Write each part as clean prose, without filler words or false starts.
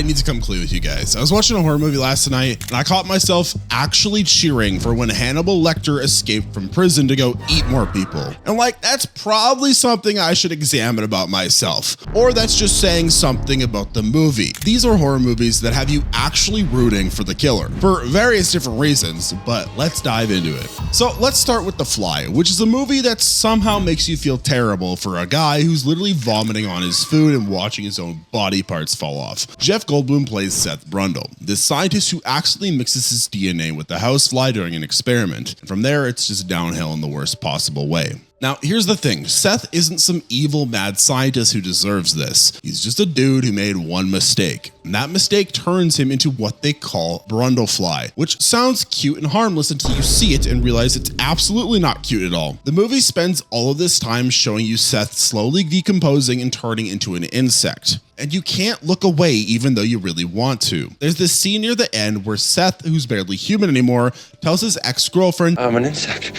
I need to come clean with you guys. I was watching a horror movie last night and I caught myself actually cheering for when Hannibal Lecter escaped from prison to go eat more people. And like, that's probably something I should examine about myself. Or that's just saying something about the movie. These are horror movies that have you actually rooting for the killer for various different reasons, but let's dive into it. So let's start with The Fly, which is a movie that somehow makes you feel terrible for a guy who's literally vomiting on his food and watching his own body parts fall off. Jeff Goldblum plays Seth Brundle, this scientist who accidentally mixes his DNA with the housefly during an experiment. And from there, it's just downhill in the worst possible way. Now, here's the thing. Seth isn't some evil mad scientist who deserves this. He's just a dude who made one mistake. And that mistake turns him into what they call Brundlefly, which sounds cute and harmless until you see it and realize it's absolutely not cute at all. The movie spends all of this time showing you Seth slowly decomposing and turning into an insect. And you can't look away even though you really want to. There's this scene near the end where Seth, who's barely human anymore, tells his ex-girlfriend, "I'm an insect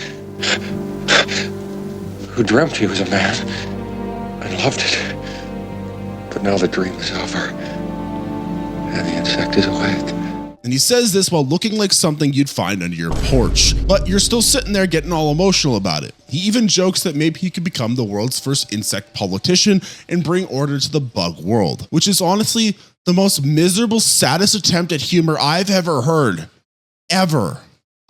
who dreamt he was a man and loved it. But now the dream is over and the insect is awake." And he says this while looking like something you'd find under your porch, but you're still sitting there getting all emotional about it. He even jokes that maybe he could become the world's first insect politician and bring order to the bug world, which is honestly the most miserable, saddest attempt at humor I've ever heard. Ever.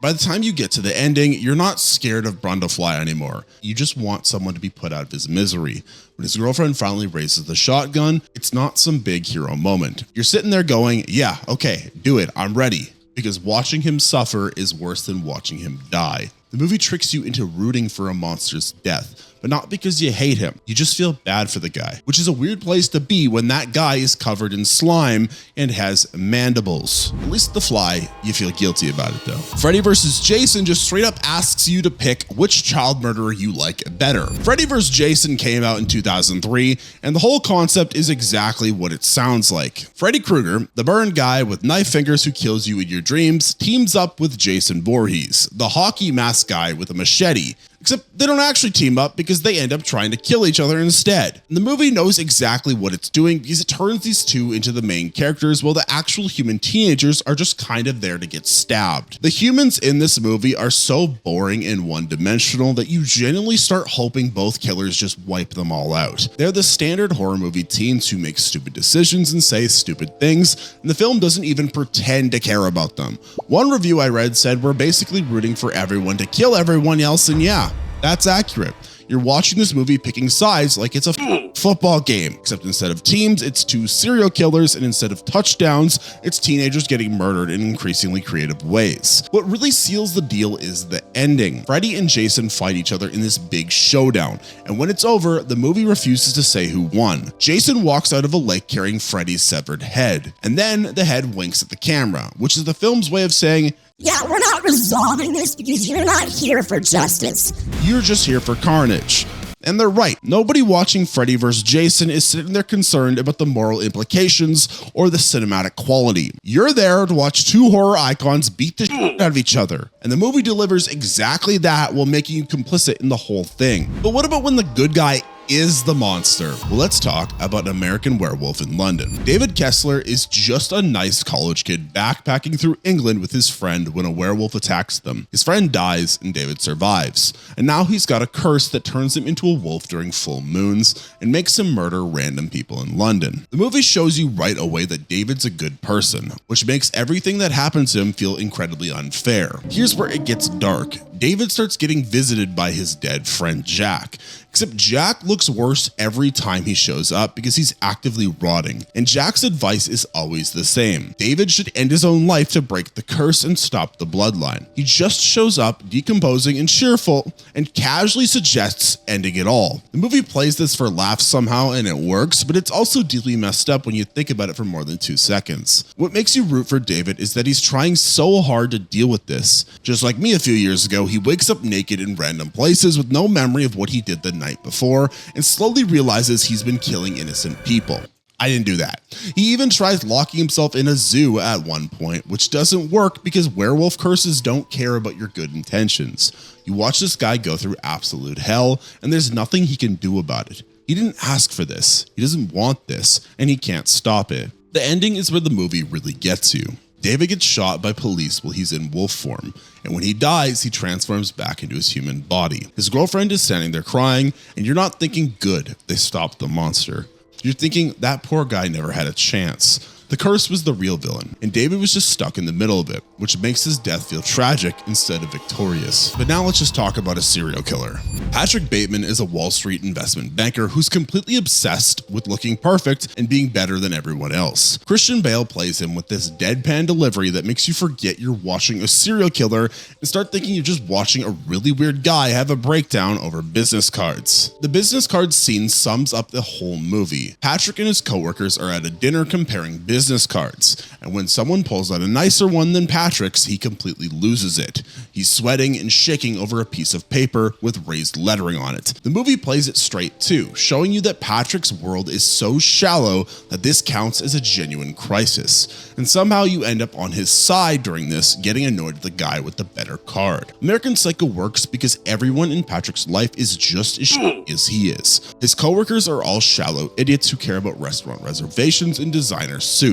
By the time you get to the ending, you're not scared of Brundlefly anymore. You just want someone to be put out of his misery. When his girlfriend finally raises the shotgun, it's not some big hero moment. You're sitting there going, yeah, okay, do it, I'm ready. Because watching him suffer is worse than watching him die. The movie tricks you into rooting for a monster's death, but not because you hate him. You just feel bad for the guy, which is a weird place to be when that guy is covered in slime and has mandibles. At least The Fly, you feel guilty about it though. Freddy vs. Jason just straight up asks you to pick which child murderer you like better. Freddy vs. Jason came out in 2003, and the whole concept is exactly what it sounds like. Freddy Krueger, the burned guy with knife fingers who kills you in your dreams, teams up with Jason Voorhees, the hockey mask guy with a machete. Except they don't actually team up because they end up trying to kill each other instead. And the movie knows exactly what it's doing because it turns these two into the main characters while the actual human teenagers are just kind of there to get stabbed. The humans in this movie are so boring and one-dimensional that you genuinely start hoping both killers just wipe them all out. They're the standard horror movie teens who make stupid decisions and say stupid things, and the film doesn't even pretend to care about them. One review I read said we're basically rooting for everyone to kill everyone else, and yeah, that's accurate. You're watching this movie picking sides like it's a football game, except instead of teams, it's two serial killers, and instead of touchdowns, it's teenagers getting murdered in increasingly creative ways. What really seals the deal is the ending. Freddy and Jason fight each other in this big showdown, and when it's over, the movie refuses to say who won. Jason walks out of a lake carrying Freddy's severed head, and then the head winks at the camera, which is the film's way of saying, yeah, we're not resolving this because you're not here for justice. You're just here for carnage. And they're right. Nobody watching Freddy vs. Jason is sitting there concerned about the moral implications or the cinematic quality. You're there to watch two horror icons beat the shit out of each other. And the movie delivers exactly that while making you complicit in the whole thing. But what about when the good guy is the monster? Well, let's talk about American Werewolf in London. David Kessler is just a nice college kid backpacking through England with his friend when a werewolf attacks them. His friend dies and David survives. And now he's got a curse that turns him into a wolf during full moons and makes him murder random people in London. The movie shows you right away that David's a good person, which makes everything that happens to him feel incredibly unfair. Here's where it gets dark. David starts getting visited by his dead friend Jack, except Jack looks worse every time he shows up because he's actively rotting, and Jack's advice is always the same. David should end his own life to break the curse and stop the bloodline. He just shows up decomposing and cheerful and casually suggests ending it all. The movie plays this for laughs somehow and it works, but it's also deeply messed up when you think about it for more than 2 seconds. What makes you root for David is that he's trying so hard to deal with this. Just like me a few years ago, he wakes up naked in random places with no memory of what he did the night before and slowly realizes he's been killing innocent people. I didn't do that. He even tries locking himself in a zoo at one point, which doesn't work because werewolf curses don't care about your good intentions. You watch this guy go through absolute hell, and there's nothing he can do about it. He didn't ask for this, he doesn't want this, and he can't stop it. The ending is where the movie really gets you. David gets shot by police while he's in wolf form, and when he dies, he transforms back into his human body. His girlfriend is standing there crying, and you're not thinking, good, they stopped the monster. You're thinking, that poor guy never had a chance. The curse was the real villain, and David was just stuck in the middle of it, which makes his death feel tragic instead of victorious. But now let's just talk about a serial killer. Patrick Bateman is a Wall Street investment banker who's completely obsessed with looking perfect and being better than everyone else. Christian Bale plays him with this deadpan delivery that makes you forget you're watching a serial killer and start thinking you're just watching a really weird guy have a breakdown over business cards. The business card scene sums up the whole movie. Patrick and his coworkers are at a dinner comparing business cards, and when someone pulls out a nicer one than Patrick's, he completely loses it. He's sweating and shaking over a piece of paper with raised lettering on it. The movie plays it straight too, showing you that Patrick's world is so shallow that this counts as a genuine crisis, and somehow you end up on his side during this, getting annoyed at the guy with the better card. American Psycho works because everyone in Patrick's life is just as shitty as he is. His coworkers are all shallow idiots who care about restaurant reservations and designer suits.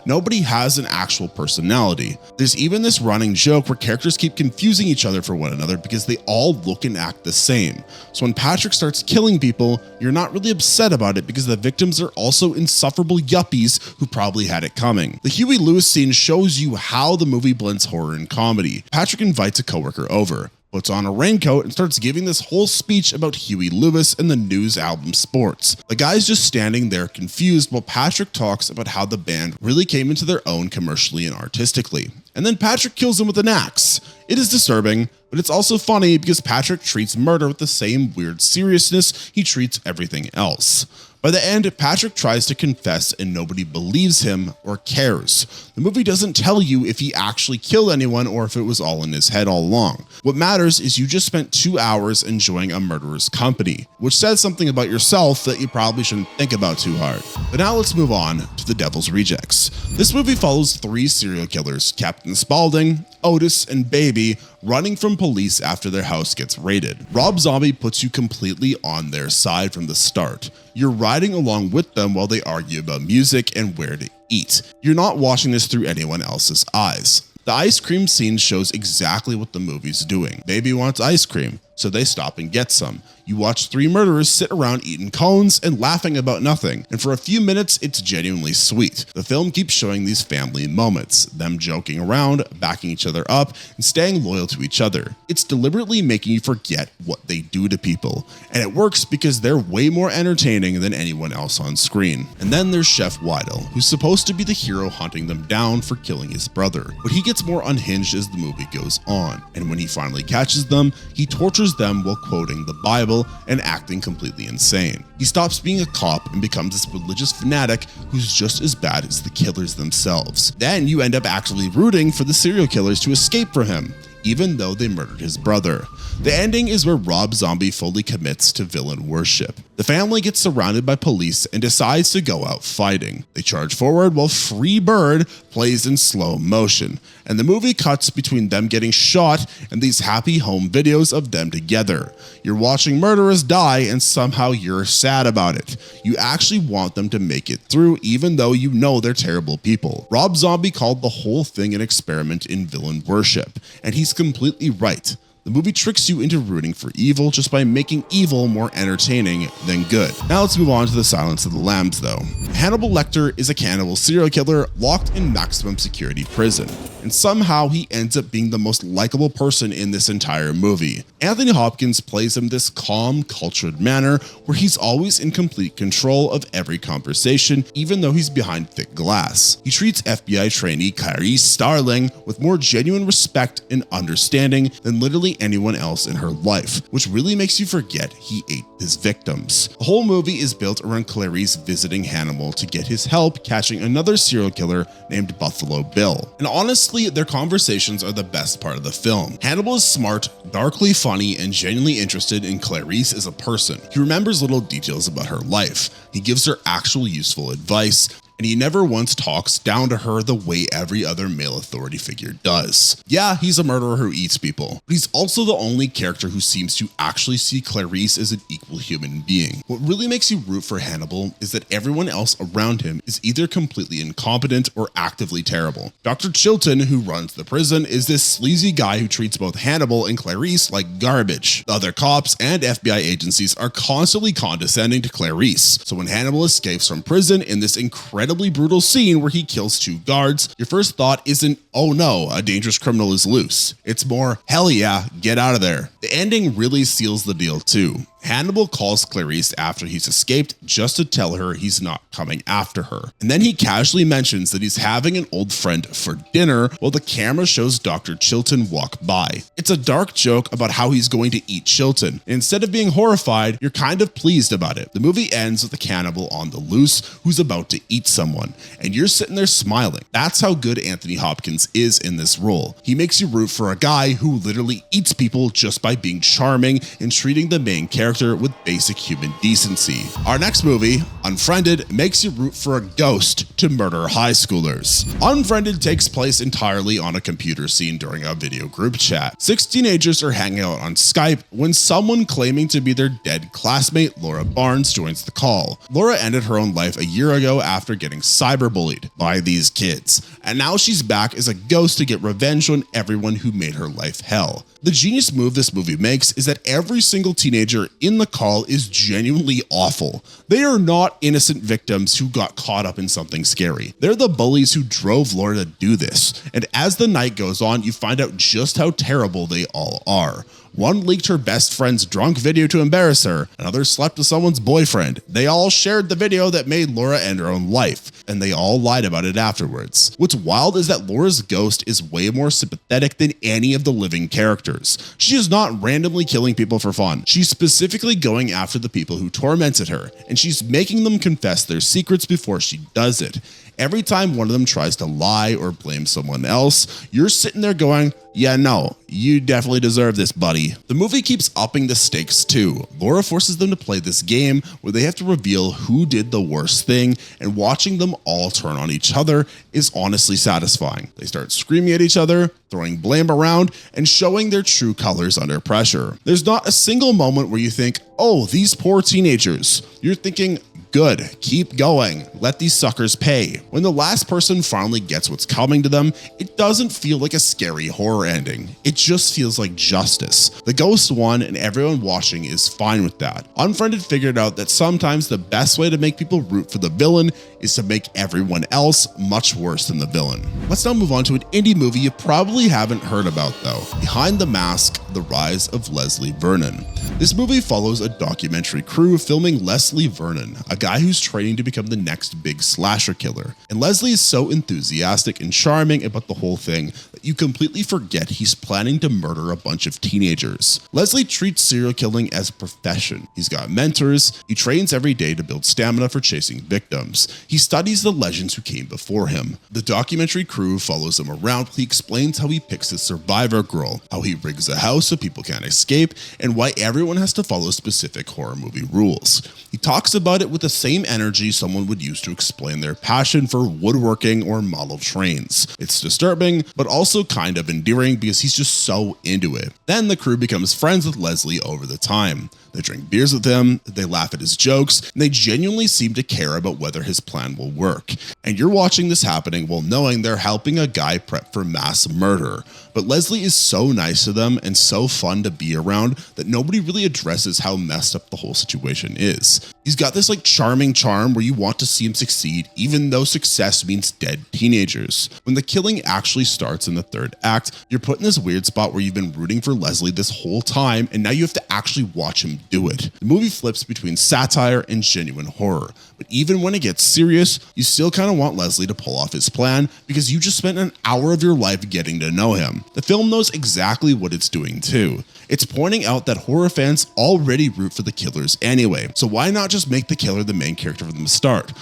Nobody has an actual personality. There's even this running joke where characters keep confusing each other for one another because they all look and act the same. So when Patrick starts killing people, you're not really upset about it because the victims are also insufferable yuppies who probably had it coming. The Huey Lewis scene shows you how the movie blends horror and comedy. Patrick invites a coworker over, puts on a raincoat, and starts giving this whole speech about Huey Lewis and the news album Sports. The guy's just standing there confused while Patrick talks about how the band really came into their own commercially and artistically. And then Patrick kills him with an axe. It is disturbing, but it's also funny because Patrick treats murder with the same weird seriousness he treats everything else. By the end, Patrick tries to confess and nobody believes him or cares. The movie doesn't tell you if he actually killed anyone or if it was all in his head all along. What matters is you just spent 2 hours enjoying a murderer's company, which says something about yourself that you probably shouldn't think about too hard. But now let's move on to The Devil's Rejects. This movie follows 3 serial killers, Captain Spaulding, Otis, and Baby, running from police after their house gets raided. Rob Zombie puts you completely on their side from the start. You're riding along with them while they argue about music and where to eat. You're not watching this through anyone else's eyes. The ice cream scene shows exactly what the movie's doing. Baby wants ice cream, so they stop and get some. You watch 3 murderers sit around eating cones and laughing about nothing, and for a few minutes it's genuinely sweet. The film keeps showing these family moments, them joking around, backing each other up, and staying loyal to each other. It's deliberately making you forget what they do to people, and it works because they're way more entertaining than anyone else on screen. And then there's Chef Weidel, who's supposed to be the hero hunting them down for killing his brother, but he gets more unhinged as the movie goes on, and when he finally catches them, he tortures them while quoting the Bible and acting completely insane. He stops being a cop and becomes this religious fanatic who's just as bad as the killers themselves. Then you end up actually rooting for the serial killers to escape from him, even though they murdered his brother. The ending is where Rob Zombie fully commits to villain worship. The family gets surrounded by police and decides to go out fighting. They charge forward while Free Bird plays in slow motion, and the movie cuts between them getting shot and these happy home videos of them together. You're watching murderers die and somehow you're sad about it. You actually want them to make it through even though you know they're terrible people. Rob Zombie called the whole thing an experiment in villain worship, and he's completely right. The movie tricks you into rooting for evil just by making evil more entertaining than good. Now let's move on to The Silence of the Lambs though. Hannibal Lecter is a cannibal serial killer locked in maximum security prison, and somehow he ends up being the most likable person in this entire movie. Anthony Hopkins plays him this calm, cultured manner where he's always in complete control of every conversation even though he's behind thick glass. He treats FBI trainee Clarice Starling with more genuine respect and understanding than literally anyone else in her life, which really makes you forget he ate his victims. The whole movie is built around Clarice visiting Hannibal to get his help catching another serial killer named Buffalo Bill. And honestly, their conversations are the best part of the film. Hannibal is smart, darkly funny, and genuinely interested in Clarice as a person. He remembers little details about her life. He gives her actual useful advice, and he never once talks down to her the way every other male authority figure does. Yeah, he's a murderer who eats people, but he's also the only character who seems to actually see Clarice as an equal human being. What really makes you root for Hannibal is that everyone else around him is either completely incompetent or actively terrible. Dr. Chilton, who runs the prison, is this sleazy guy who treats both Hannibal and Clarice like garbage. The other cops and FBI agencies are constantly condescending to Clarice, so when Hannibal escapes from prison in this incredibly brutal scene where he kills 2 guards, your first thought isn't, oh no, a dangerous criminal is loose. It's more, hell yeah, get out of there. The ending really seals the deal too. Hannibal calls Clarice after he's escaped just to tell her he's not coming after her. And then he casually mentions that he's having an old friend for dinner while the camera shows Dr. Chilton walk by. It's a dark joke about how he's going to eat Chilton. And instead of being horrified, you're kind of pleased about it. The movie ends with a cannibal on the loose who's about to eat someone, and you're sitting there smiling. That's how good Anthony Hopkins is in this role. He makes you root for a guy who literally eats people just by being charming and treating the main character with basic human decency. Our next movie, Unfriended, makes you root for a ghost to murder high schoolers. Unfriended takes place entirely on a computer scene during a video group chat. 6 teenagers are hanging out on Skype when someone claiming to be their dead classmate, Laura Barnes, joins the call. Laura ended her own life a year ago after getting cyberbullied by these kids, and now she's back as a ghost to get revenge on everyone who made her life hell. The genius move this movie makes is that every single teenager in the call is genuinely awful. They are not innocent victims who got caught up in something scary. They're the bullies who drove Laura to do this, and as the night goes on, you find out just how terrible they all are. One leaked her best friend's drunk video to embarrass her, another slept with someone's boyfriend. They all shared the video that made Laura end her own life, and they all lied about it afterwards. What's wild is that Laura's ghost is way more sympathetic than any of the living characters. She is not randomly killing people for fun. She's specifically going after the people who tormented her, and she's making them confess their secrets before she does it. Every time one of them tries to lie or blame someone else, you're sitting there going, yeah, no, you definitely deserve this, buddy. The movie keeps upping the stakes too. Laura forces them to play this game where they have to reveal who did the worst thing, and watching them all turn on each other is honestly satisfying. They start screaming at each other, throwing blame around, and showing their true colors under pressure. There's not a single moment where you think, oh, these poor teenagers. You're thinking, good, keep going, let these suckers pay. When the last person finally gets what's coming to them, it doesn't feel like a scary horror ending. It just feels like justice. The ghost won, and everyone watching is fine with that. Unfriended figured out that sometimes the best way to make people root for the villain is to make everyone else much worse than the villain. Let's now move on to an indie movie you probably haven't heard about though. Behind the Mask, The Rise of Leslie Vernon. This movie follows a documentary crew filming Leslie Vernon, a guy who's training to become the next big slasher killer. And Leslie is so enthusiastic and charming about the whole thing that you completely forget he's planning to murder a bunch of teenagers. Leslie treats serial killing as a profession. He's got mentors, he trains every day to build stamina for chasing victims. He studies the legends who came before him. The documentary crew follows him around while he explains how he picks his survivor girl, how he rigs a house so people can't escape, and why everyone has to follow specific horror movie rules. He talks about it with the same energy someone would use to explain their passion for woodworking or model trains. It's disturbing, but also kind of endearing because he's just so into it. Then the crew becomes friends with Leslie over the time. They drink beers with him, they laugh at his jokes, and they genuinely seem to care about whether his plan will work. And you're watching this happening while knowing they're helping a guy prep for mass murder. But Leslie is so nice to them and so fun to be around that nobody really addresses how messed up the whole situation is. He's got this charming charm where you want to see him succeed even though success means dead teenagers. When the killing actually starts in the third act, you're put in this weird spot where you've been rooting for Leslie this whole time and now you have to actually watch him do it. The movie flips between satire and genuine horror, but even when it gets serious, you still kind of want Leslie to pull off his plan because you just spent an hour of your life getting to know him. The film knows exactly what it's doing too. It's pointing out that horror fans already root for the killers anyway, so why not just make the killer the main character from the start?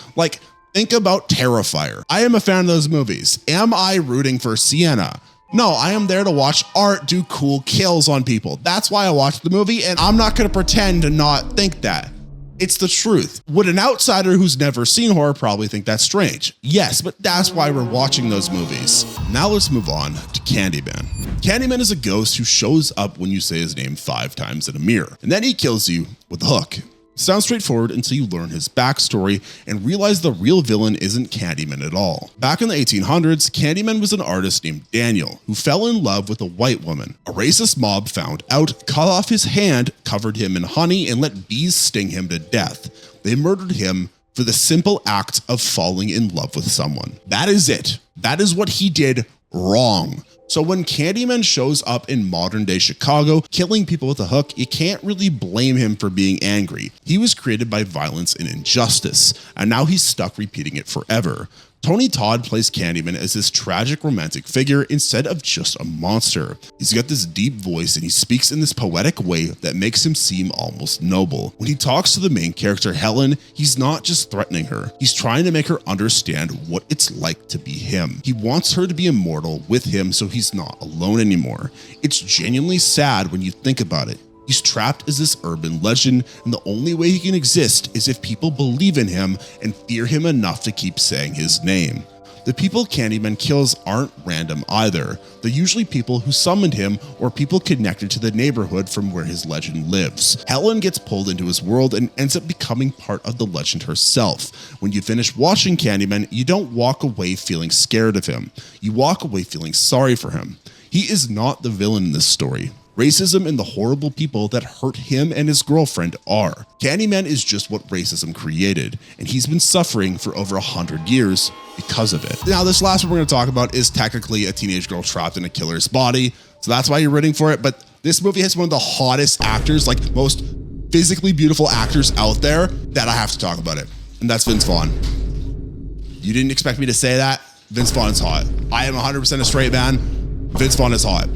Think about Terrifier. I am a fan of those movies. Am I rooting for Sienna? No, I am there to watch art do cool kills on people. That's why I watched the movie, and I'm not going to pretend to not think that. It's the truth. Would an outsider who's never seen horror probably think that's strange? Yes, but that's why we're watching those movies. Now let's move on to Candyman. Candyman is a ghost who shows up when you say his name 5 times in a mirror, and then he kills you with a hook. Sounds straightforward until you learn his backstory and realize the real villain isn't Candyman at all. Back in the 1800s, Candyman was an artist named Daniel who fell in love with a white woman. A racist mob found out, cut off his hand, covered him in honey, and let bees sting him to death. They murdered him for the simple act of falling in love with someone. That is it. That is what he did wrong. So when Candyman shows up in modern day Chicago, killing people with a hook, you can't really blame him for being angry. He was created by violence and injustice, and now he's stuck repeating it forever. Tony Todd plays Candyman as this tragic romantic figure instead of just a monster. He's got this deep voice and he speaks in this poetic way that makes him seem almost noble. When he talks to the main character Helen, he's not just threatening her. He's trying to make her understand what it's like to be him. He wants her to be immortal with him so he's not alone anymore. It's genuinely sad when you think about it. He's trapped as this urban legend, and the only way he can exist is if people believe in him and fear him enough to keep saying his name. The people Candyman kills aren't random either. They're usually people who summoned him or people connected to the neighborhood from where his legend lives. Helen gets pulled into his world and ends up becoming part of the legend herself. When you finish watching Candyman, you don't walk away feeling scared of him. You walk away feeling sorry for him. He is not the villain in this story. Racism and the horrible people that hurt him and his girlfriend are. Candyman is just what racism created, and he's been suffering for over 100 years because of it. Now, this last one we're going to talk about is technically a teenage girl trapped in a killer's body, so that's why you're rooting for it, but this movie has one of the hottest actors, like most physically beautiful actors out there, that I have to talk about it, and that's Vince Vaughn. You didn't expect me to say that? Vince Vaughn is hot. I am 100% a straight man. Vince Vaughn is hot.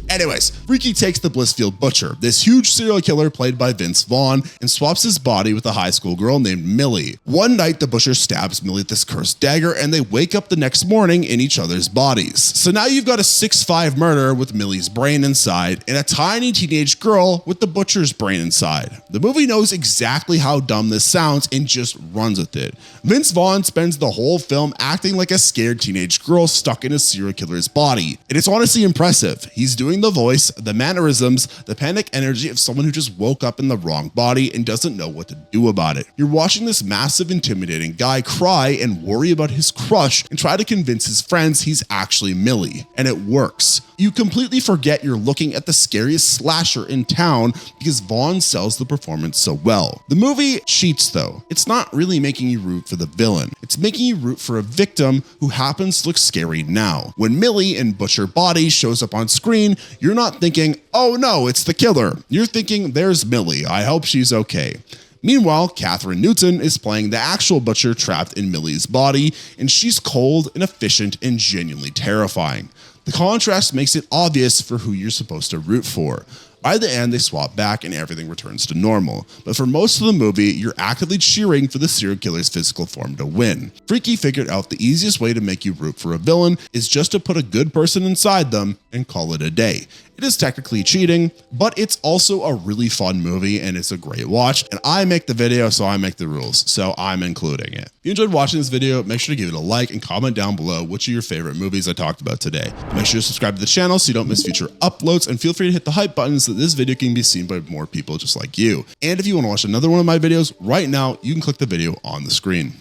Anyways, Freaky takes the Blissfield Butcher, this huge serial killer played by Vince Vaughn, and swaps his body with a high school girl named Millie. One night, the Butcher stabs Millie with this cursed dagger, and they wake up the next morning in each other's bodies. So now you've got a 6'5" murderer with Millie's brain inside, and a tiny teenage girl with the Butcher's brain inside. The movie knows exactly how dumb this sounds and just runs with it. Vince Vaughn spends the whole film acting like a scared teenage girl stuck in a serial killer's body, and it's honestly impressive. He's doing the voice, the mannerisms, the panic energy of someone who just woke up in the wrong body and doesn't know what to do about it. You're watching this massive, intimidating guy cry and worry about his crush and try to convince his friends he's actually Millie, and it works. You completely forget you're looking at the scariest slasher in town because Vaughn sells the performance so well. The movie cheats though. It's not really making you root for the villain. It's making you root for a victim who happens to look scary now. When Millie in Butcher body shows up on screen, you're not thinking, oh no, it's the killer. You're thinking, there's Millie. I hope she's okay. Meanwhile, Catherine Newton is playing the actual Butcher trapped in Millie's body, and she's cold and efficient and genuinely terrifying. The contrast makes it obvious for who you're supposed to root for. By the end, they swap back and everything returns to normal. But for most of the movie, you're actively cheering for the serial killer's physical form to win. Freaky figured out the easiest way to make you root for a villain is just to put a good person inside them and call it a day. It is technically cheating, but it's also a really fun movie and it's a great watch. And I make the video, so I make the rules, so I'm including it. If you enjoyed watching this video, make sure to give it a like and comment down below which are your favorite movies I talked about today. Make sure to subscribe to the channel so you don't miss future uploads, and feel free to hit the hype button so that this video can be seen by more people just like you. And if you want to watch another one of my videos right now, you can click the video on the screen.